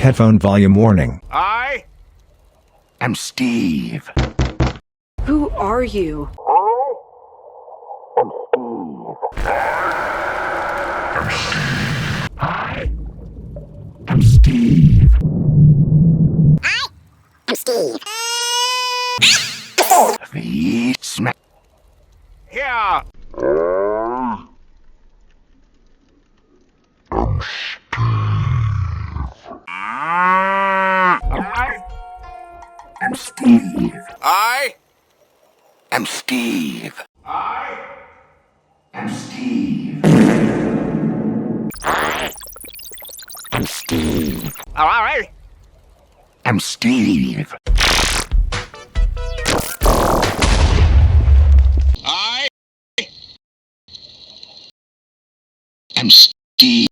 headphone volume warning. I am Steve. Who are you? I am Steve. I'm Steve. The smack. Here. I am Steve. I am Steve. I am Steve. I am Steve. All right. I'm Steve. I am Steve.